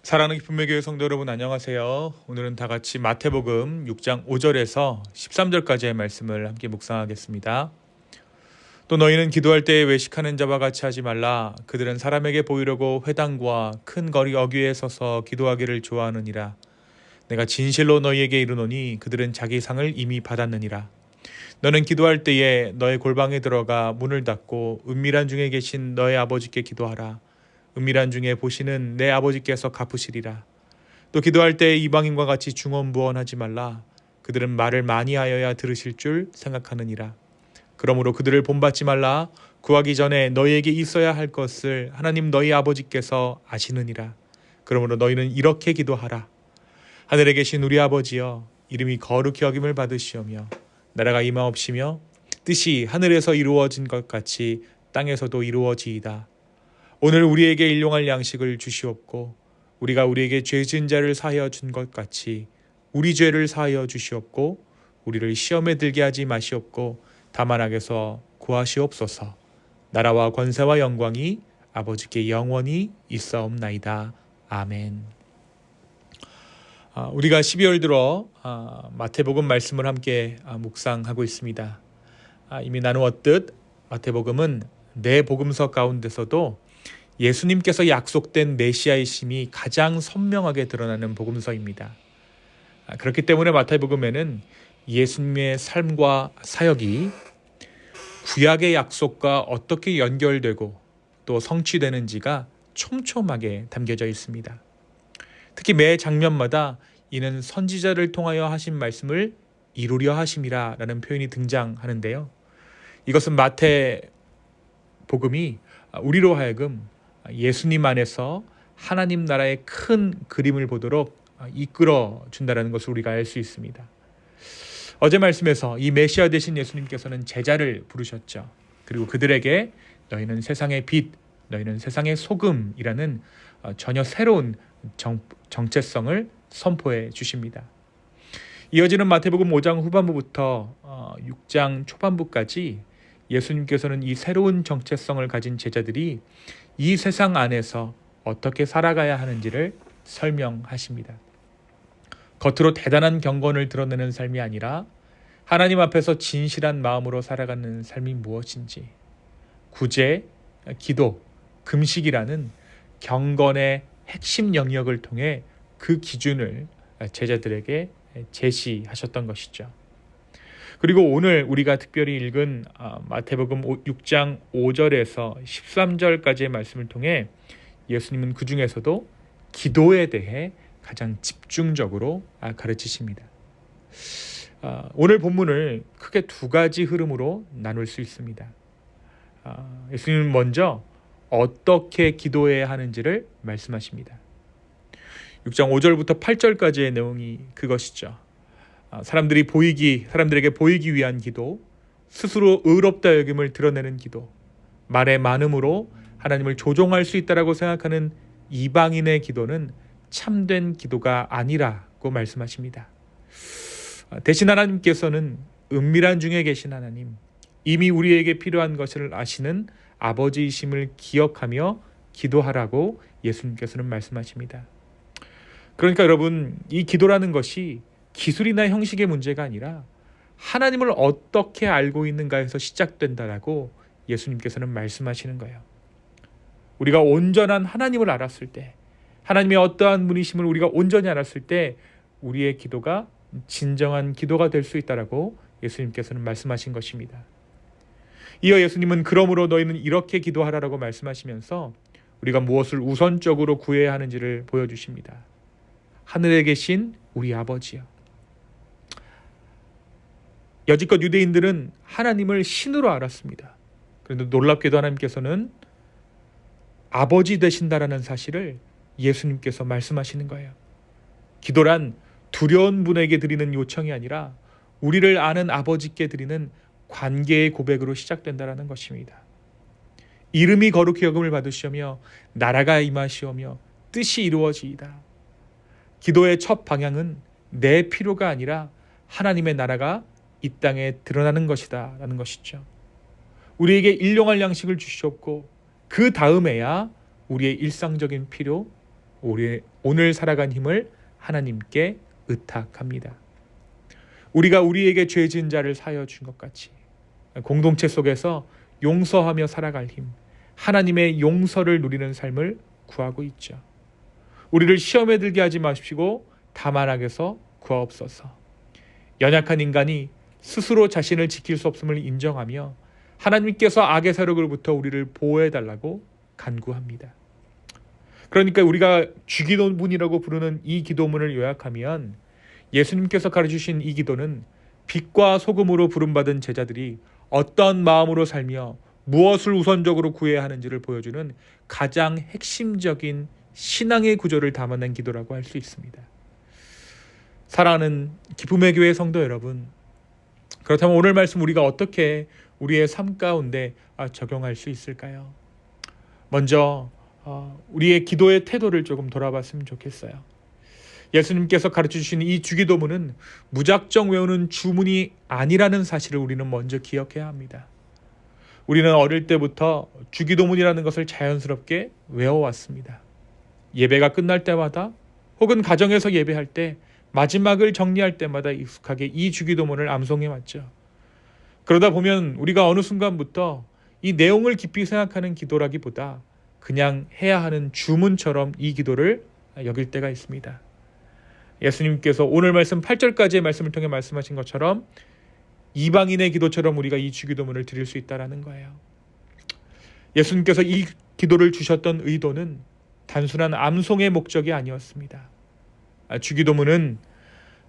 사랑하는 기쁨의 교회 성도 여러분 안녕하세요. 오늘은 다 같이 마태복음 6장 5절에서 13절까지의 말씀을 함께 묵상하겠습니다. 또 너희는 기도할 때에 외식하는 자와 같이 하지 말라. 그들은 사람에게 보이려고 회당과 큰 거리 어귀에 서서 기도하기를 좋아하느니라. 내가 진실로 너희에게 이르노니 그들은 자기 상을 이미 받았느니라. 너는 기도할 때에 너의 골방에 들어가 문을 닫고 은밀한 중에 계신 너의 아버지께 기도하라. 은밀한 중에 보시는 내 아버지께서 갚으시리라. 또 기도할 때 이방인과 같이 중언부언하지 말라. 그들은 말을 많이 하여야 들으실 줄 생각하느니라. 그러므로 그들을 본받지 말라. 구하기 전에 너희에게 있어야 할 것을 하나님 너희 아버지께서 아시느니라. 그러므로 너희는 이렇게 기도하라. 하늘에 계신 우리 아버지여, 이름이 거룩히 여김을 받으시오며 나라가 임하옵시며 뜻이 하늘에서 이루어진 것 같이 땅에서도 이루어지이다. 오늘 우리에게 일용할 양식을 주시옵고 우리가 우리에게 죄 지은 자를 사하여 준 것 같이 우리 죄를 사하여 주시옵고 우리를 시험에 들게 하지 마시옵고 다만 악에서 구하시옵소서. 나라와 권세와 영광이 아버지께 영원히 있사옵나이다. 아멘. 우리가 12월 들어 마태복음 말씀을 함께 묵상하고 있습니다. 이미 나누었듯 마태복음은 네 복음서 가운데서도 예수님께서 약속된 메시아이심이 가장 선명하게 드러나는 복음서입니다. 그렇기 때문에 마태복음에는 예수님의 삶과 사역이 구약의 약속과 어떻게 연결되고 또 성취되는지가 촘촘하게 담겨져 있습니다. 특히 매 장면마다 이는 선지자를 통하여 하신 말씀을 이루려 하심이라 라는 표현이 등장하는데요. 이것은 마태복음이 우리로 하여금 예수님 안에서 하나님 나라의 큰 그림을 보도록 이끌어 준다는 것을 우리가 알 수 있습니다. 어제 말씀에서 이 메시아 되신 예수님께서는 제자를 부르셨죠. 그리고 그들에게 너희는 세상의 빛, 너희는 세상의 소금이라는 전혀 새로운 정체성을 선포해 주십니다. 이어지는 마태복음 5장 후반부부터 6장 초반부까지 예수님께서는 이 새로운 정체성을 가진 제자들이 이 세상 안에서 어떻게 살아가야 하는지를 설명하십니다. 겉으로 대단한 경건을 드러내는 삶이 아니라 하나님 앞에서 진실한 마음으로 살아가는 삶이 무엇인지, 구제, 기도, 금식이라는 경건의 핵심 영역을 통해 그 기준을 제자들에게 제시하셨던 것이죠. 그리고 오늘 우리가 특별히 읽은 마태복음 6장 5절에서 13절까지의 말씀을 통해 예수님은 그 중에서도 기도에 대해 가장 집중적으로 가르치십니다. 오늘 본문을 크게 두 가지 흐름으로 나눌 수 있습니다. 예수님은 먼저 어떻게 기도해야 하는지를 말씀하십니다. 6장 5절부터 8절까지의 내용이 그것이죠. 사람들에게 보이기 위한 기도, 스스로 의롭다 여김을 드러내는 기도, 말의 많음으로 하나님을 조종할 수 있다라고 생각하는 이방인의 기도는 참된 기도가 아니라고 말씀하십니다. 대신 하나님께서는 은밀한 중에 계신 하나님, 이미 우리에게 필요한 것을 아시는 아버지이심을 기억하며 기도하라고 예수님께서는 말씀하십니다. 그러니까 여러분, 이 기도라는 것이 기술이나 형식의 문제가 아니라 하나님을 어떻게 알고 있는가에서 시작된다라고 예수님께서는 말씀하시는 거예요. 우리가 온전한 하나님을 알았을 때, 하나님의 어떠한 분이심을 우리가 온전히 알았을 때 우리의 기도가 진정한 기도가 될 수 있다라고 예수님께서는 말씀하신 것입니다. 이어 예수님은 그러므로 너희는 이렇게 기도하라라고 말씀하시면서 우리가 무엇을 우선적으로 구해야 하는지를 보여주십니다. 하늘에 계신 우리 아버지여. 여지껏 유대인들은 하나님을 신으로 알았습니다. 그런데 놀랍게도 하나님께서는 아버지 되신다라는 사실을 예수님께서 말씀하시는 거예요. 기도란 두려운 분에게 드리는 요청이 아니라 우리를 아는 아버지께 드리는 관계의 고백으로 시작된다라는 것입니다. 이름이 거룩히 여김을 받으시오며 나라가 임하시오며 뜻이 이루어지이다. 기도의 첫 방향은 내 필요가 아니라 하나님의 나라가 이 땅에 드러나는 것이다 라는 것이죠. 우리에게 일용할 양식을 주시옵고 그 다음에야 우리의 일상적인 필요, 오늘 살아간 힘을 하나님께 의탁합니다. 우리가 우리에게 죄 지은 자를 사하여 준 것 같이 공동체 속에서 용서하며 살아갈 힘, 하나님의 용서를 누리는 삶을 구하고 있죠. 우리를 시험에 들게 하지 마십시고 다만 악에서 구하옵소서. 연약한 인간이 스스로 자신을 지킬 수 없음을 인정하며 하나님께서 악의 세력으로부터 우리를 보호해달라고 간구합니다. 그러니까 우리가 주기도문이라고 부르는 이 기도문을 요약하면 예수님께서 가르치신 이 기도는 빛과 소금으로 부름받은 제자들이 어떤 마음으로 살며 무엇을 우선적으로 구해야 하는지를 보여주는 가장 핵심적인 신앙의 구조를 담아낸 기도라고 할 수 있습니다. 사랑하는 기쁨의 교회 성도 여러분, 그렇다면 오늘 말씀 우리가 어떻게 우리의 삶 가운데 적용할 수 있을까요? 먼저 우리의 기도의 태도를 조금 돌아봤으면 좋겠어요. 예수님께서 가르쳐주신 이 주기도문은 무작정 외우는 주문이 아니라는 사실을 우리는 먼저 기억해야 합니다. 우리는 어릴 때부터 주기도문이라는 것을 자연스럽게 외워왔습니다. 예배가 끝날 때마다 혹은 가정에서 예배할 때 마지막을 정리할 때마다 익숙하게 이 주기도문을 암송해왔죠. 그러다 보면 우리가 어느 순간부터 이 내용을 깊이 생각하는 기도라기보다 그냥 해야 하는 주문처럼 이 기도를 여길 때가 있습니다. 예수님께서 오늘 말씀 8절까지의 말씀을 통해 말씀하신 것처럼 이방인의 기도처럼 우리가 이 주기도문을 드릴 수 있다는 거예요. 예수님께서 이 기도를 주셨던 의도는 단순한 암송의 목적이 아니었습니다. 주기도문은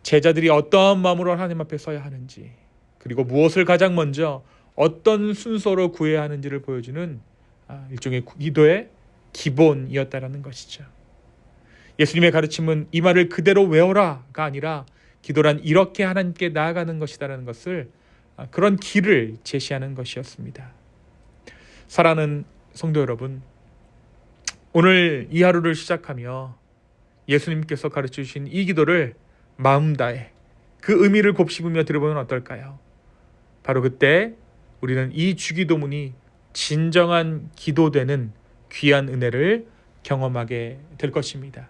제자들이 어떠한 마음으로 하나님 앞에 서야 하는지, 그리고 무엇을 가장 먼저 어떤 순서로 구해야 하는지를 보여주는 일종의 기도의 기본이었다는 것이죠. 예수님의 가르침은 이 말을 그대로 외워라가 아니라 기도란 이렇게 하나님께 나아가는 것이다라는 것을, 그런 길을 제시하는 것이었습니다. 사랑하는 성도 여러분, 오늘 이 하루를 시작하며 예수님께서 가르쳐주신 이 기도를 마음 다해 그 의미를 곱씹으며 들어보면 어떨까요? 바로 그때 우리는 이 주기도문이 진정한 기도되는 귀한 은혜를 경험하게 될 것입니다.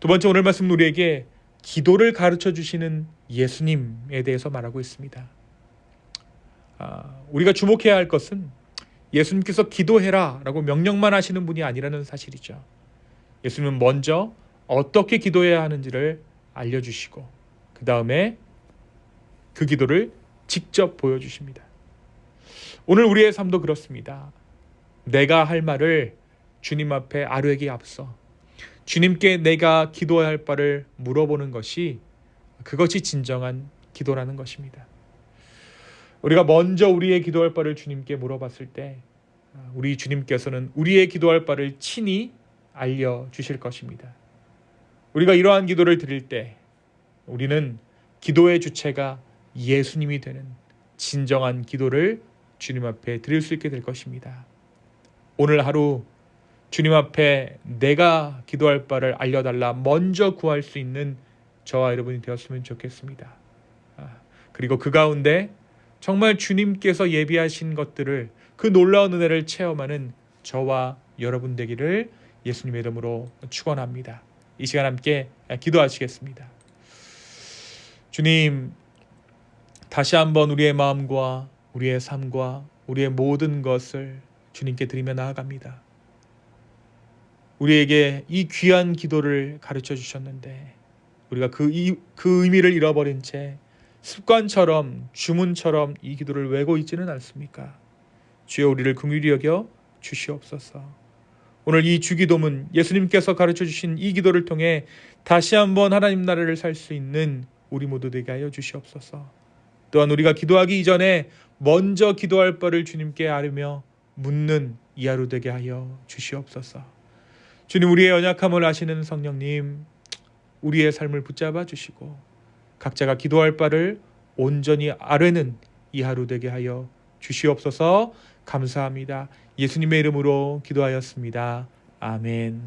두 번째, 오늘 말씀 우리에게 기도를 가르쳐 주시는 예수님에 대해서 말하고 있습니다. 우리가 주목해야 할 것은 예수님께서 기도해라 라고 명령만 하시는 분이 아니라는 사실이죠. 예수님은 먼저 어떻게 기도해야 하는지를 알려주시고 그 다음에 그 기도를 직접 보여주십니다. 오늘 우리의 삶도 그렇습니다. 내가 할 말을 주님 앞에 아뢰기에 앞서 주님께 내가 기도해야 할 바를 물어보는 것이, 그것이 진정한 기도라는 것입니다. 우리가 먼저 우리의 기도할 바를 주님께 물어봤을 때 우리 주님께서는 우리의 기도할 바를 친히 알려주실 것입니다. 우리가 이러한 기도를 드릴 때 우리는 기도의 주체가 예수님이 되는 진정한 기도를 주님 앞에 드릴 수 있게 될 것입니다. 오늘 하루 주님 앞에 내가 기도할 바를 알려달라 먼저 구할 수 있는 저와 여러분이 되었으면 좋겠습니다. 그리고 그 가운데 정말 주님께서 예비하신 것들을, 그 놀라운 은혜를 체험하는 저와 여러분 되기를 예수님의 이름으로 축원합니다. 이 시간 함께 기도하시겠습니다. 주님, 다시 한번 우리의 마음과 우리의 삶과 우리의 모든 것을 주님께 드리며 나아갑니다. 우리에게 이 귀한 기도를 가르쳐 주셨는데 우리가 그 의미를 잃어버린 채 습관처럼 주문처럼 이 기도를 외고 있지는 않습니까? 주여, 우리를 긍휼히 여겨 주시옵소서. 오늘 이 주기도문, 예수님께서 가르쳐 주신 이 기도를 통해 다시 한번 하나님 나라를 살 수 있는 우리 모두 되게 하여 주시옵소서. 또한 우리가 기도하기 이전에 먼저 기도할 바를 주님께 아뢰며 묻는 이 하루 되게 하여 주시옵소서. 주님, 우리의 연약함을 아시는 성령님, 우리의 삶을 붙잡아 주시고 각자가 기도할 바를 온전히 아뢰는 이 하루 되게 하여 주시옵소서. 감사합니다. 예수님의 이름으로 기도하였습니다. 아멘.